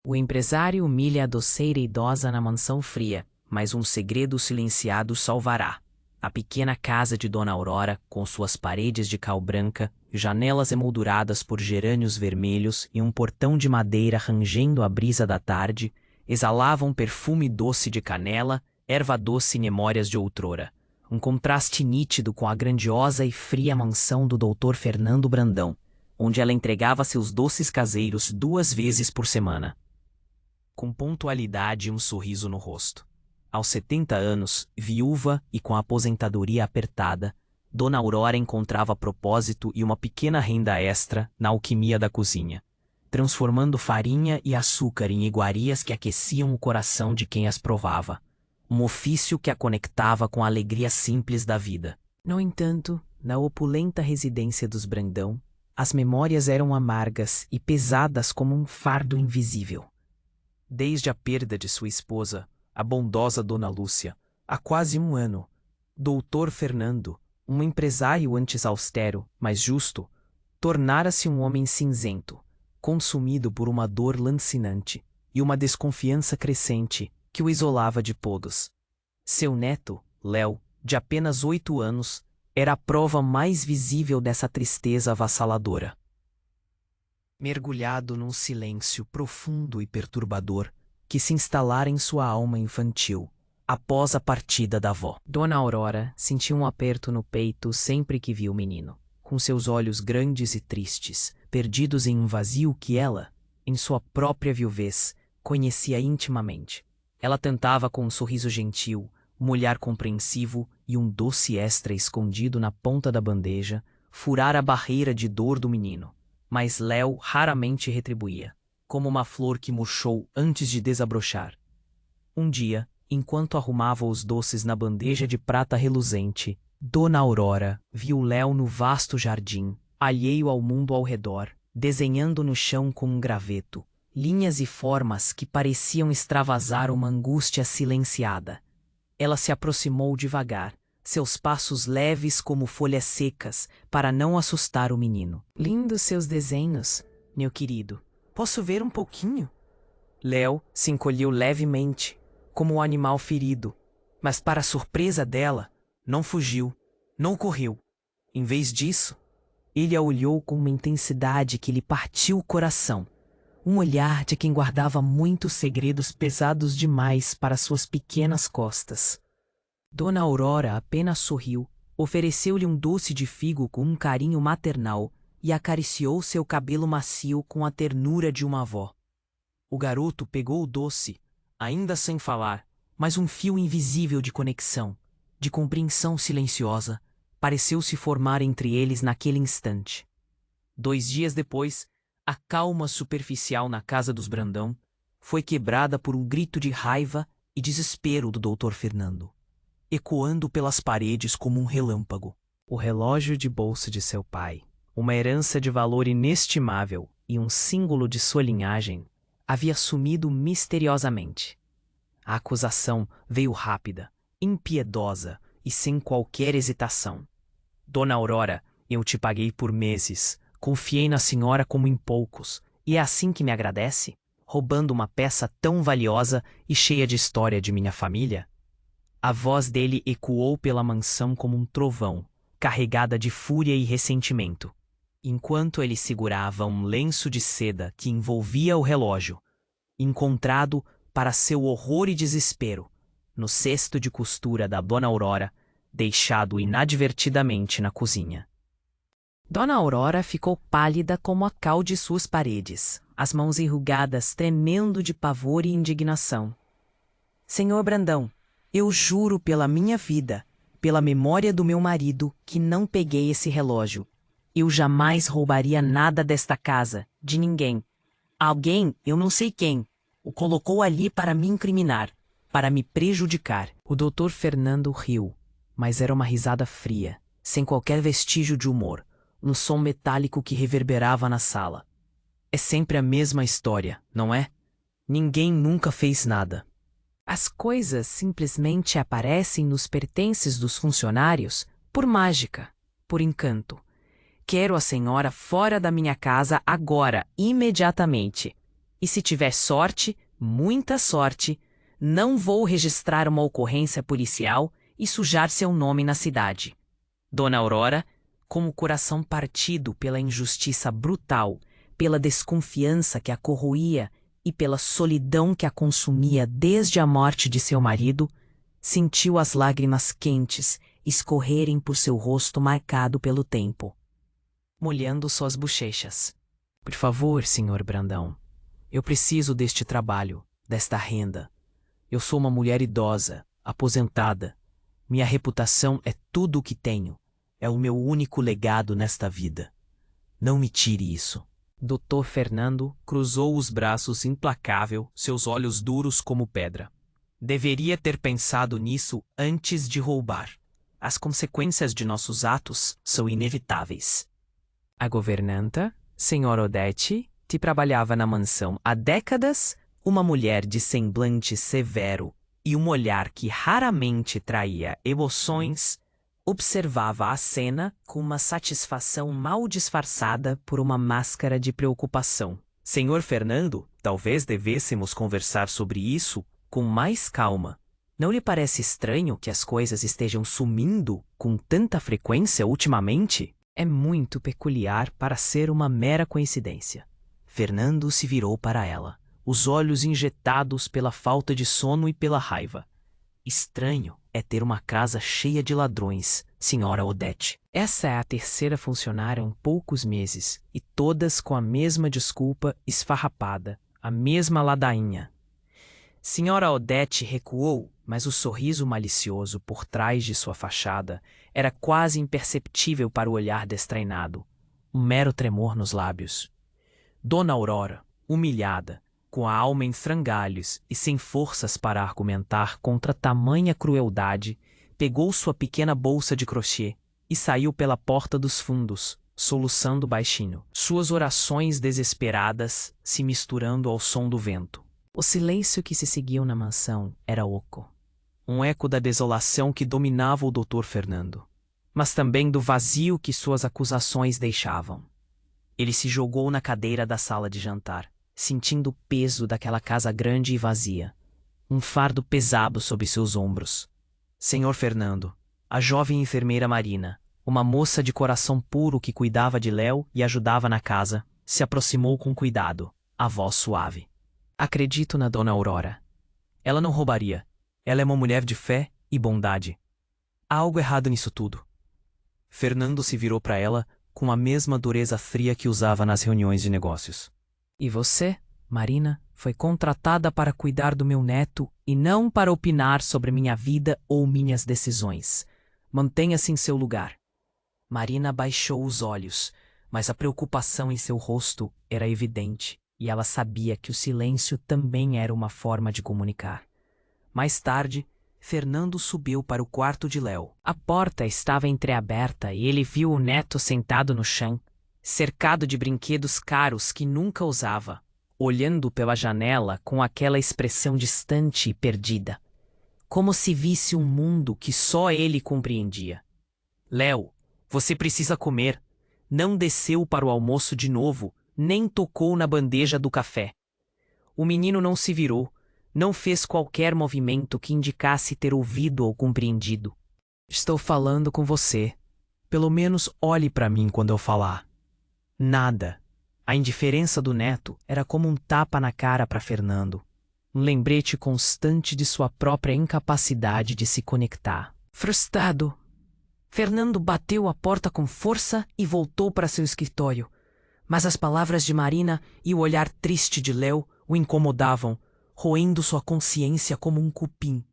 O empresário humilha a doceira idosa na mansão fria, mas um segredo silenciado salvará. A pequena casa de Dona Aurora, com suas paredes de cal branca, janelas emolduradas por gerânios vermelhos e um portão de madeira rangendo a brisa da tarde, exalava um perfume doce de canela, erva doce e memórias de outrora. Um contraste nítido com a grandiosa e fria mansão do Dr. Fernando Brandão, onde ela entregava seus doces caseiros 2 vezes por semana. Com pontualidade e um sorriso no rosto. Aos 70 anos, viúva e com a aposentadoria apertada, Dona Aurora encontrava propósito e uma pequena renda extra na alquimia da cozinha, transformando farinha e açúcar em iguarias que aqueciam o coração de quem as provava. Um ofício que a conectava com a alegria simples da vida. No entanto, na opulenta residência dos Brandão, as memórias eram amargas e pesadas como um fardo invisível. Desde a perda de sua esposa, a bondosa Dona Lúcia, há quase 1 ano, Dr. Fernando, um empresário antes austero, mas justo, tornara-se um homem cinzento, consumido por uma dor lancinante e uma desconfiança crescente que o isolava de todos. Seu neto, Léo, de apenas 8 anos, era a prova mais visível dessa tristeza avassaladora. Mergulhado num silêncio profundo e perturbador que se instalara em sua alma infantil, após a partida da avó. Dona Aurora sentia um aperto no peito sempre que via o menino, com seus olhos grandes e tristes, perdidos em um vazio que ela, em sua própria viuvez, conhecia intimamente. Ela tentava com um sorriso gentil, um olhar compreensivo e um doce extra escondido na ponta da bandeja, furar a barreira de dor do menino. Mas Léo raramente retribuía, como uma flor que murchou antes de desabrochar. Um dia, enquanto arrumava os doces na bandeja de prata reluzente, Dona Aurora viu Léo no vasto jardim, alheio ao mundo ao redor, desenhando no chão com um graveto, linhas e formas que pareciam extravasar uma angústia silenciada. Ela se aproximou devagar, seus passos leves como folhas secas, para não assustar o menino. Lindos seus desenhos, meu querido. Posso ver um pouquinho? Léo se encolheu levemente, como um animal ferido, mas para surpresa dela, não fugiu, não correu. Em vez disso, ele a olhou com uma intensidade que lhe partiu o coração. Um olhar de quem guardava muitos segredos pesados demais para suas pequenas costas. Dona Aurora apenas sorriu, ofereceu-lhe um doce de figo com um carinho maternal e acariciou seu cabelo macio com a ternura de uma avó. O garoto pegou o doce, ainda sem falar, mas um fio invisível de conexão, de compreensão silenciosa, pareceu se formar entre eles naquele instante. 2 dias depois, a calma superficial na casa dos Brandão foi quebrada por um grito de raiva e desespero do Dr. Fernando, ecoando pelas paredes como um relâmpago. O relógio de bolso de seu pai, uma herança de valor inestimável e um símbolo de sua linhagem, havia sumido misteriosamente. A acusação veio rápida, impiedosa e sem qualquer hesitação. Dona Aurora, eu te paguei por meses, confiei na senhora como em poucos, e é assim que me agradece? Roubando uma peça tão valiosa e cheia de história de minha família? A voz dele ecoou pela mansão como um trovão, carregada de fúria e ressentimento. Enquanto ele segurava um lenço de seda que envolvia o relógio, encontrado, para seu horror e desespero, no cesto de costura da Dona Aurora, deixado inadvertidamente na cozinha. Dona Aurora ficou pálida como a cal de suas paredes, as mãos enrugadas tremendo de pavor e indignação. Senhor Brandão, eu juro pela minha vida, pela memória do meu marido, que não peguei esse relógio. Eu jamais roubaria nada desta casa, de ninguém. Alguém, eu não sei quem, o colocou ali para me incriminar, para me prejudicar. O Dr. Fernando riu, mas era uma risada fria, sem qualquer vestígio de humor, no som metálico que reverberava na sala. É sempre a mesma história, não é? Ninguém nunca fez nada. As coisas simplesmente aparecem nos pertences dos funcionários por mágica, por encanto. Quero a senhora fora da minha casa agora, imediatamente. E se tiver sorte, muita sorte, não vou registrar uma ocorrência policial e sujar seu nome na cidade. Dona Aurora, com o coração partido pela injustiça brutal, pela desconfiança que a corroía e pela solidão que a consumia desde a morte de seu marido, sentiu as lágrimas quentes escorrerem por seu rosto marcado pelo tempo. Molhando suas bochechas. Por favor, senhor Brandão, eu preciso deste trabalho, desta renda. Eu sou uma mulher idosa, aposentada. Minha reputação é tudo o que tenho. É o meu único legado nesta vida. Não me tire isso. Dr. Fernando cruzou os braços implacável, seus olhos duros como pedra. Deveria ter pensado nisso antes de roubar. As consequências de nossos atos são inevitáveis. A governanta, senhora Odete, que trabalhava na mansão há décadas, uma mulher de semblante severo e um olhar que raramente traía emoções, observava a cena com uma satisfação mal disfarçada por uma máscara de preocupação. Senhor Fernando, talvez devêssemos conversar sobre isso com mais calma. Não lhe parece estranho que as coisas estejam sumindo com tanta frequência ultimamente? É muito peculiar para ser uma mera coincidência. Fernando se virou para ela, os olhos injetados pela falta de sono e pela raiva. Estranho é ter uma casa cheia de ladrões, senhora Odete. Essa é a terceira funcionária em poucos meses, e todas com a mesma desculpa esfarrapada, a mesma ladainha. Senhora Odete recuou, mas o sorriso malicioso por trás de sua fachada era quase imperceptível para o olhar destreinado, um mero tremor nos lábios. Dona Aurora, humilhada, com a alma em frangalhos e sem forças para argumentar contra tamanha crueldade, pegou sua pequena bolsa de crochê e saiu pela porta dos fundos, soluçando baixinho, suas orações desesperadas se misturando ao som do vento. O silêncio que se seguiu na mansão era oco. Um eco da desolação que dominava o Dr. Fernando, mas também do vazio que suas acusações deixavam. Ele se jogou na cadeira da sala de jantar, sentindo o peso daquela casa grande e vazia, um fardo pesado sobre seus ombros. Senhor Fernando, a jovem enfermeira Marina, uma moça de coração puro que cuidava de Léo e ajudava na casa, se aproximou com cuidado, a voz suave. Acredito na Dona Aurora. Ela não roubaria. Ela é uma mulher de fé e bondade. Há algo errado nisso tudo. Fernando se virou para ela com a mesma dureza fria que usava nas reuniões de negócios. E você, Marina, foi contratada para cuidar do meu neto e não para opinar sobre minha vida ou minhas decisões. Mantenha-se em seu lugar. Marina baixou os olhos, mas a preocupação em seu rosto era evidente, e ela sabia que o silêncio também era uma forma de comunicar. Mais tarde, Fernando subiu para o quarto de Léo. A porta estava entreaberta e ele viu o neto sentado no chão, cercado de brinquedos caros que nunca usava, olhando pela janela com aquela expressão distante e perdida, como se visse um mundo que só ele compreendia. Léo, você precisa comer. Não desceu para o almoço de novo, nem tocou na bandeja do café. O menino não se virou, não fez qualquer movimento que indicasse ter ouvido ou compreendido. Estou falando com você. Pelo menos olhe para mim quando eu falar. Nada. A indiferença do neto era como um tapa na cara para Fernando. Um lembrete constante de sua própria incapacidade de se conectar. Frustrado, Fernando bateu a porta com força e voltou para seu escritório. Mas as palavras de Marina e o olhar triste de Léo o incomodavam, roendo sua consciência como um cupim.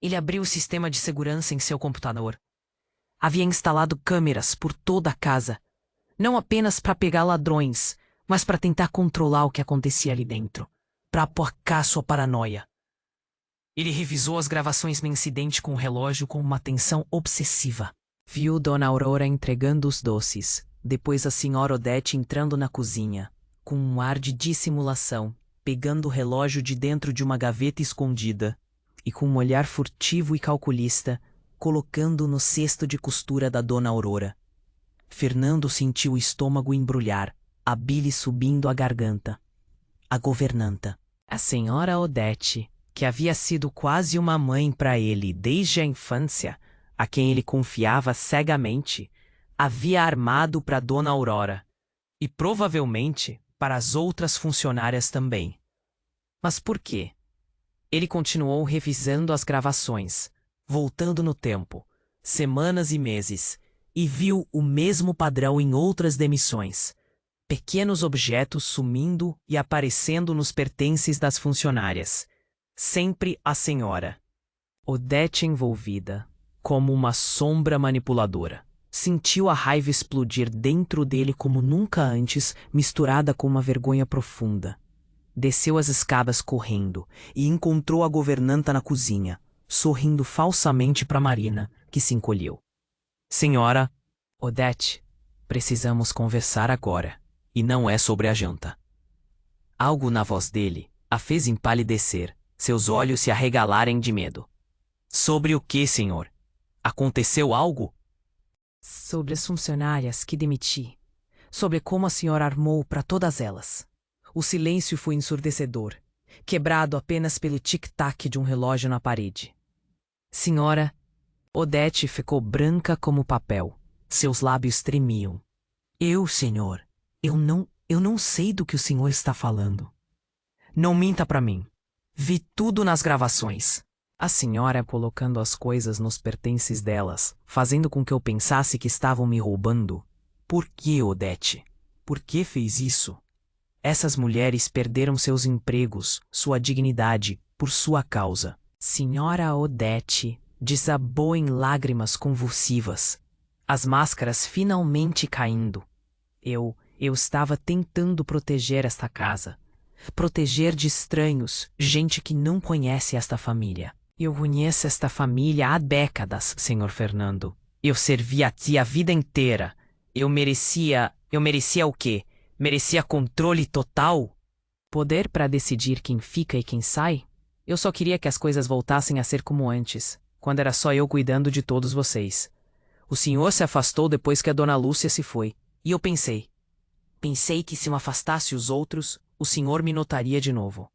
Ele abriu o sistema de segurança em seu computador. Havia instalado câmeras por toda a casa, não apenas para pegar ladrões, mas para tentar controlar o que acontecia ali dentro, para aplacar sua paranoia. Ele revisou as gravações no incidente com o relógio com uma atenção obsessiva. Viu Dona Aurora entregando os doces, depois a senhora Odete entrando na cozinha, com um ar de dissimulação, pegando o relógio de dentro de uma gaveta escondida e com um olhar furtivo e calculista, colocando-o no cesto de costura da Dona Aurora. Fernando sentiu o estômago embrulhar, a bile subindo à garganta. a governanta. A senhora Odete, que havia sido quase uma mãe para ele desde a infância, a quem ele confiava cegamente, havia armado para Dona Aurora, e provavelmente para as outras funcionárias também. Mas por quê? Ele continuou revisando as gravações, voltando no tempo, semanas e meses, e viu o mesmo padrão em outras demissões. Pequenos objetos sumindo e aparecendo nos pertences das funcionárias. Sempre a senhora. Odete envolvida, como uma sombra manipuladora. Sentiu a raiva explodir dentro dele como nunca antes, misturada com uma vergonha profunda. Desceu as escadas correndo e encontrou a governanta na cozinha, sorrindo falsamente para Marina, que se encolheu. Senhora, Odete, precisamos conversar agora, e não é sobre a janta. Algo na voz dele a fez empalidecer, seus olhos se arregalarem de medo. Sobre o que, senhor? Aconteceu algo? Sobre as funcionárias que demiti. Sobre como a senhora armou para todas elas. O silêncio foi ensurdecedor, quebrado apenas pelo tic-tac de um relógio na parede. Senhora, Odete ficou branca como papel. Seus lábios tremiam. Senhor, eu não sei do que o senhor está falando. Não minta para mim. Vi tudo nas gravações. A senhora colocando as coisas nos pertences delas, fazendo com que eu pensasse que estavam me roubando. Por que, Odete? Por que fez isso? Essas mulheres perderam seus empregos, sua dignidade, por sua causa. Senhora Odete desabou em lágrimas convulsivas, as máscaras finalmente caindo. Eu estava tentando proteger esta casa. Proteger de estranhos, gente que não conhece esta família. Eu conheço esta família há décadas, senhor Fernando. Eu servi a ti a vida inteira. Eu merecia o quê? Merecia controle total? Poder para decidir quem fica e quem sai? Eu só queria que as coisas voltassem a ser como antes, quando era só eu cuidando de todos vocês. O senhor se afastou depois que a dona Lúcia se foi, e eu pensei que se eu afastasse os outros, o senhor me notaria de novo.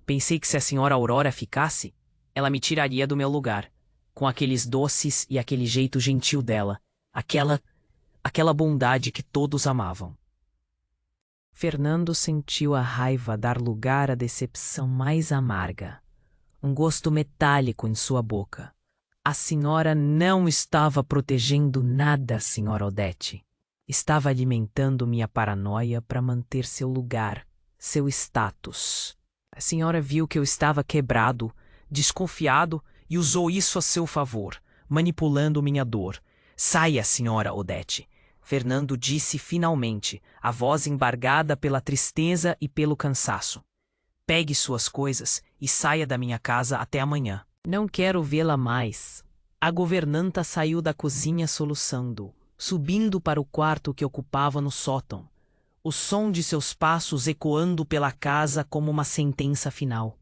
Pensei que se a senhora Aurora ficasse, ela me tiraria do meu lugar, com aqueles doces e aquele jeito gentil dela, aquela bondade que todos amavam. Fernando sentiu a raiva dar lugar à decepção mais amarga, um gosto metálico em sua boca. A senhora não estava protegendo nada, senhora Odete. Estava alimentando minha paranoia para manter seu lugar, seu status. A senhora viu que eu estava quebrado, desconfiado e usou isso a seu favor, manipulando minha dor. Saia, senhora Odete. Fernando disse finalmente, a voz embargada pela tristeza e pelo cansaço. Pegue suas coisas e saia da minha casa até amanhã. Não quero vê-la mais. A governanta saiu da cozinha soluçando, subindo para o quarto que ocupava no sótão, o som de seus passos ecoando pela casa como uma sentença final.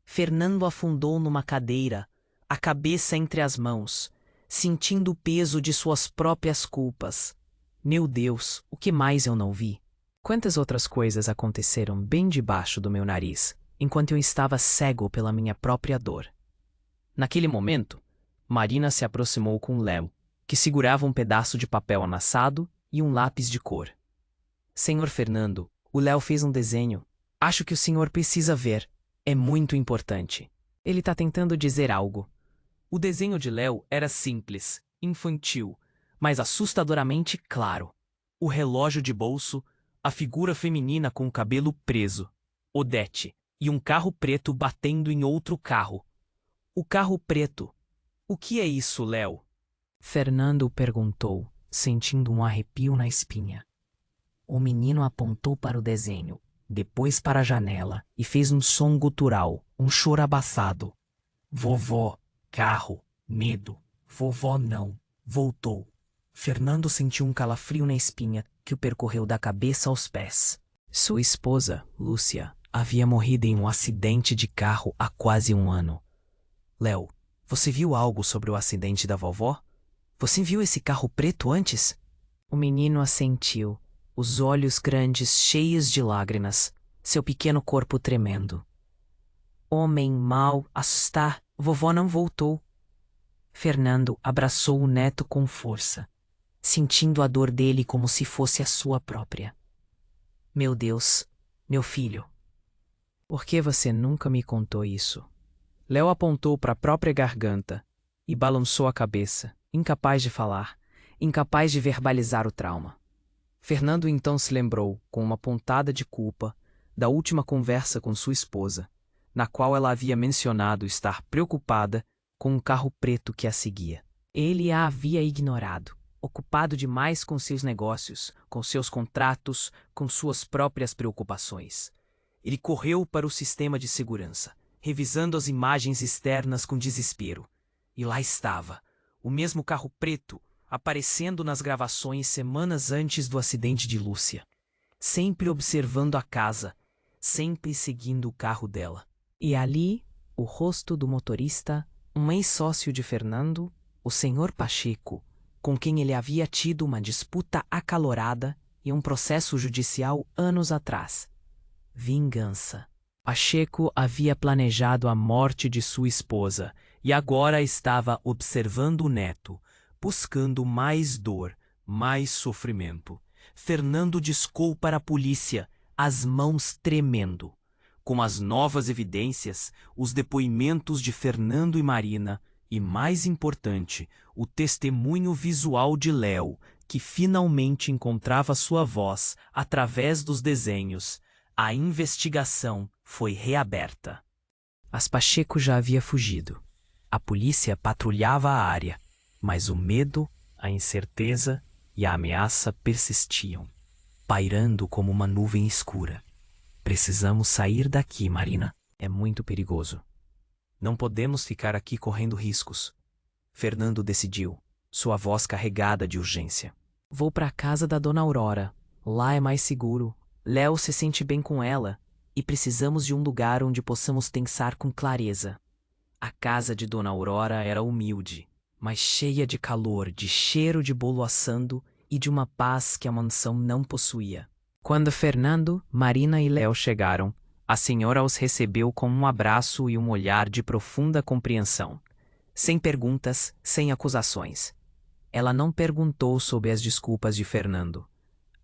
Fernando afundou numa cadeira, a cabeça entre as mãos, sentindo o peso de suas próprias culpas. Meu Deus, o que mais eu não vi? Quantas outras coisas aconteceram bem debaixo do meu nariz, enquanto eu estava cego pela minha própria dor. Naquele momento, Marina se aproximou com Léo, que segurava um pedaço de papel amassado e um lápis de cor. Senhor Fernando, o Léo fez um desenho. Acho que o senhor precisa ver. É muito importante. Ele está tentando dizer algo. O desenho de Léo era simples, infantil, mas assustadoramente claro. O relógio de bolso, a figura feminina com o cabelo preso, Odete, e um carro preto batendo em outro carro. O carro preto. O que é isso, Léo? Fernando perguntou, sentindo um arrepio na espinha. O menino apontou para o desenho, depois para a janela, e fez um som gutural, um choro abafado. Vovó, carro, medo. Vovó não. Voltou. Fernando sentiu um calafrio na espinha que o percorreu da cabeça aos pés. Sua esposa, Lúcia, havia morrido em um acidente de carro há quase um ano. Léo, você viu algo sobre o acidente da vovó? Você viu esse carro preto antes? O menino assentiu, os olhos grandes cheios de lágrimas. seu pequeno corpo tremendo. Homem mau, assustar, vovó não voltou. Fernando abraçou o neto com força, sentindo a dor dele como se fosse a sua própria. Meu Deus, meu filho. Por que você nunca me contou isso? Léo apontou para a própria garganta e balançou a cabeça, incapaz de falar, incapaz de verbalizar o trauma. Fernando então se lembrou, com uma pontada de culpa, da última conversa com sua esposa, na qual ela havia mencionado estar preocupada com um carro preto que a seguia. Ele a havia ignorado, ocupado demais com seus negócios, com seus contratos, com suas próprias preocupações. Ele correu para o sistema de segurança, revisando as imagens externas com desespero. E lá estava, o mesmo carro preto, aparecendo nas gravações semanas antes do acidente de Lúcia. Sempre observando a casa, sempre seguindo o carro dela. E ali, o rosto do motorista, um ex-sócio de Fernando, o senhor Pacheco, com quem ele havia tido uma disputa acalorada e um processo judicial anos atrás. Vingança. Pacheco havia planejado a morte de sua esposa e agora estava observando o neto, buscando mais dor, mais sofrimento. Fernando discou para a polícia, as mãos tremendo. Com as novas evidências, os depoimentos de Fernando e Marina e, mais importante, o testemunho visual de Léo, que finalmente encontrava sua voz através dos desenhos, a investigação foi reaberta. Mas Pacheco já havia fugido. A polícia patrulhava a área, mas o medo, a incerteza e a ameaça persistiam, pairando como uma nuvem escura. Precisamos sair daqui, Marina. É muito perigoso. Não podemos ficar aqui correndo riscos. Fernando decidiu, sua voz carregada de urgência. Vou para a casa da Dona Aurora. Lá é mais seguro. Léo se sente bem com ela e precisamos de um lugar onde possamos pensar com clareza. A casa de Dona Aurora era humilde, mas cheia de calor, de cheiro de bolo assando e de uma paz que a mansão não possuía. Quando Fernando, Marina e Léo chegaram, a senhora os recebeu com um abraço e um olhar de profunda compreensão. Sem perguntas, sem acusações. Ela não perguntou sobre as desculpas de Fernando.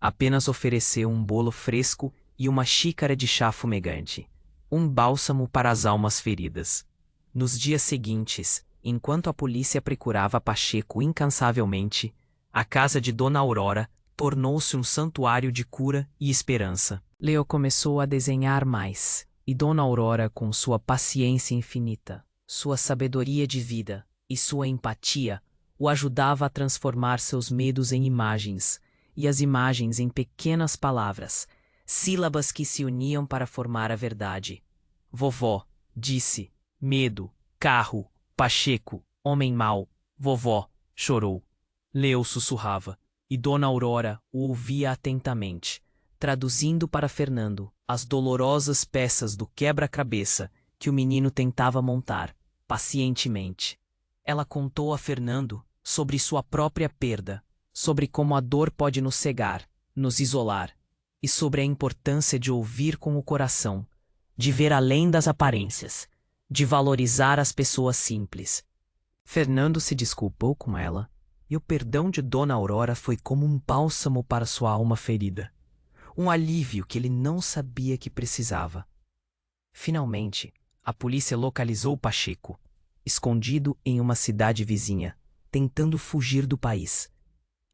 Apenas ofereceu um bolo fresco e uma xícara de chá fumegante. Um bálsamo para as almas feridas. Nos dias seguintes, enquanto a polícia procurava Pacheco incansavelmente, a casa de Dona Aurora tornou-se um santuário de cura e esperança. Leo começou a desenhar mais, e Dona Aurora, com sua paciência infinita, sua sabedoria de vida e sua empatia, o ajudava a transformar seus medos em imagens, e as imagens em pequenas palavras, sílabas que se uniam para formar a verdade. Vovó, disse, medo, carro, Pacheco, homem mau, vovó, chorou. Leo sussurrava, e Dona Aurora o ouvia atentamente, traduzindo para Fernando as dolorosas peças do quebra-cabeça que o menino tentava montar, pacientemente. Ela contou a Fernando sobre sua própria perda, sobre como a dor pode nos cegar, nos isolar, e sobre a importância de ouvir com o coração, de ver além das aparências, de valorizar as pessoas simples. Fernando se desculpou com ela, e o perdão de Dona Aurora foi como um bálsamo para sua alma ferida, um alívio que ele não sabia que precisava. Finalmente, a polícia localizou Pacheco, escondido em uma cidade vizinha, tentando fugir do país.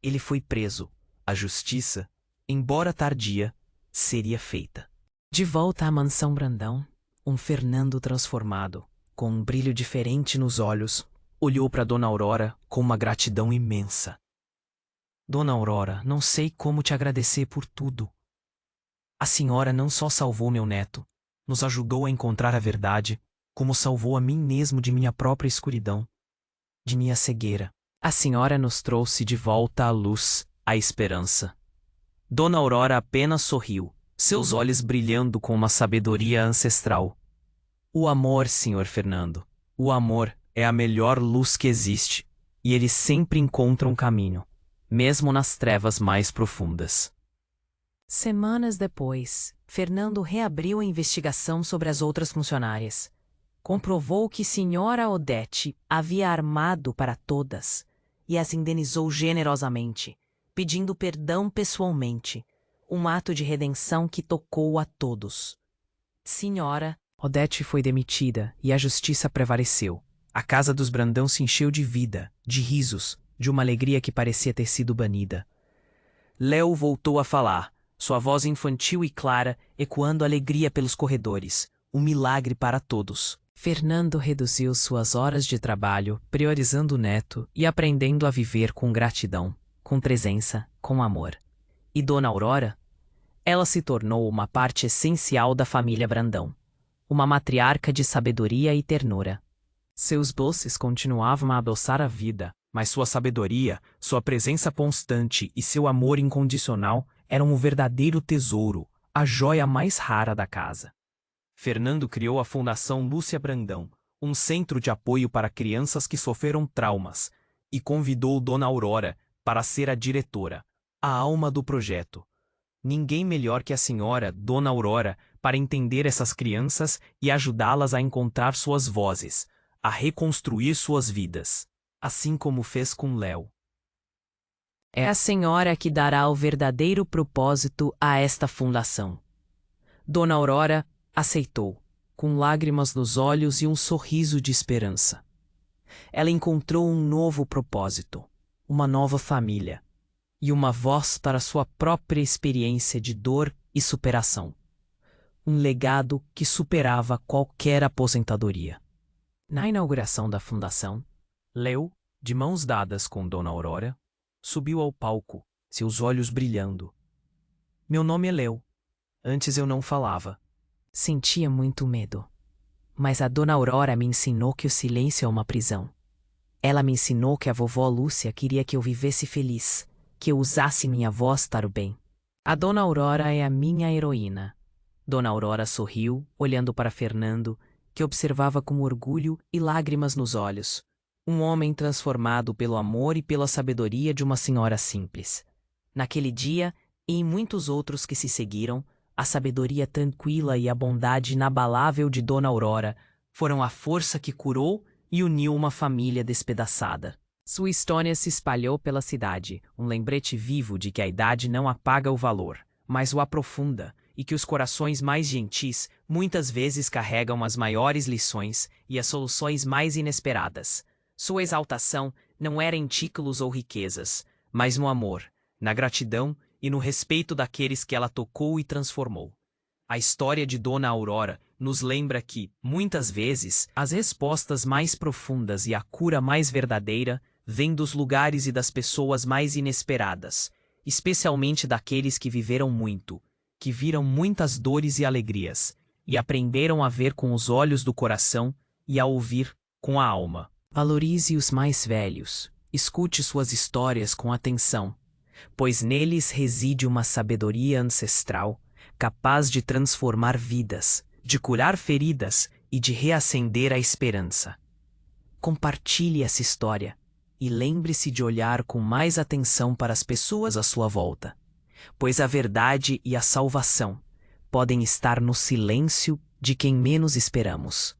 Ele foi preso. A justiça, embora tardia, seria feita. De volta à mansão Brandão, um Fernando transformado, com um brilho diferente nos olhos, olhou para Dona Aurora com uma gratidão imensa. Dona Aurora, não sei como te agradecer por tudo. A senhora não só salvou meu neto, nos ajudou a encontrar a verdade, como salvou a mim mesmo de minha própria escuridão, de minha cegueira. A senhora nos trouxe de volta à luz, à esperança. Dona Aurora apenas sorriu, seus olhos brilhando com uma sabedoria ancestral. O amor, senhor Fernando, o amor é a melhor luz que existe, e ele sempre encontra um caminho, mesmo nas trevas mais profundas. Semanas depois, Fernando reabriu a investigação sobre as outras funcionárias. Comprovou que Senhora Odete havia armado para todas e as indenizou generosamente, pedindo perdão pessoalmente, um ato de redenção que tocou a todos. Senhora Odete foi demitida e a justiça prevaleceu. A casa dos Brandão se encheu de vida, de risos, de uma alegria que parecia ter sido banida. Léo voltou a falar, sua voz infantil e clara ecoando alegria pelos corredores, um milagre para todos. Fernando reduziu suas horas de trabalho, priorizando o neto e aprendendo a viver com gratidão, com presença, com amor. E Dona Aurora? Ela se tornou uma parte essencial da família Brandão, uma matriarca de sabedoria e ternura. Seus doces continuavam a adoçar a vida, mas sua sabedoria, sua presença constante e seu amor incondicional eram o verdadeiro tesouro, a joia mais rara da casa. Fernando criou a Fundação Lúcia Brandão, um centro de apoio para crianças que sofreram traumas, e convidou Dona Aurora para ser a diretora, a alma do projeto. Ninguém melhor que a senhora Dona Aurora para entender essas crianças e ajudá-las a encontrar suas vozes, a reconstruir suas vidas, assim como fez com Léo. É a senhora que dará o verdadeiro propósito a esta fundação. Dona Aurora aceitou, com lágrimas nos olhos e um sorriso de esperança. Ela encontrou um novo propósito, uma nova família, e uma voz para sua própria experiência de dor e superação. Um legado que superava qualquer aposentadoria. Na inauguração da fundação, Léo, de mãos dadas com Dona Aurora, subiu ao palco, seus olhos brilhando. Meu nome é Léo. Antes eu não falava. Sentia muito medo. Mas a Dona Aurora me ensinou que o silêncio é uma prisão. Ela me ensinou que a vovó Lúcia queria que eu vivesse feliz, que eu usasse minha voz para o bem. A Dona Aurora é a minha heroína. Dona Aurora sorriu, olhando para Fernando, que observava com orgulho e lágrimas nos olhos. Um homem transformado pelo amor e pela sabedoria de uma senhora simples. Naquele dia, e em muitos outros que se seguiram, a sabedoria tranquila e a bondade inabalável de Dona Aurora foram a força que curou e uniu uma família despedaçada. Sua história se espalhou pela cidade, um lembrete vivo de que a idade não apaga o valor, mas o aprofunda, e que os corações mais gentis muitas vezes carregam as maiores lições e as soluções mais inesperadas. Sua exaltação não era em títulos ou riquezas, mas no amor, na gratidão e no respeito daqueles que ela tocou e transformou. A história de Dona Aurora nos lembra que, muitas vezes, as respostas mais profundas e a cura mais verdadeira vêm dos lugares e das pessoas mais inesperadas, especialmente daqueles que viveram muito, que viram muitas dores e alegrias, e aprenderam a ver com os olhos do coração e a ouvir com a alma. Valorize os mais velhos, escute suas histórias com atenção, pois neles reside uma sabedoria ancestral capaz de transformar vidas, de curar feridas e de reacender a esperança. Compartilhe essa história e lembre-se de olhar com mais atenção para as pessoas à sua volta, pois a verdade e a salvação podem estar no silêncio de quem menos esperamos.